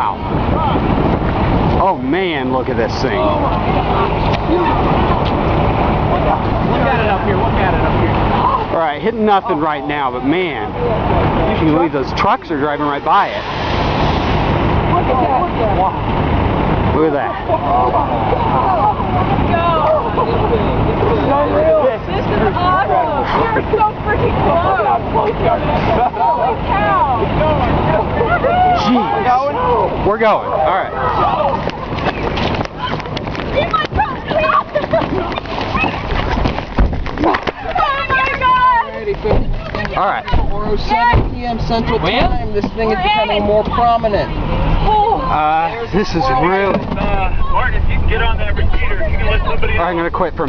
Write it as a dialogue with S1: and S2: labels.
S1: Wow. Oh man, look at this thing.
S2: Look at it up here. Look at it up here.
S1: All right, hitting nothing right now, but man, you can believe those trucks are driving right by it.
S2: Look at that. Wow.
S1: Look at that.
S3: This is awesome. You're so freaking close. Holy cow.
S1: Jeez. We're going. All right.
S3: Oh my God.
S1: All right.
S4: 4:07 p.m. Central Time. This thing is becoming more prominent.
S1: This is really.
S5: Martin, if you can get on that repeater, you can let somebody.
S1: I'm gonna quit for.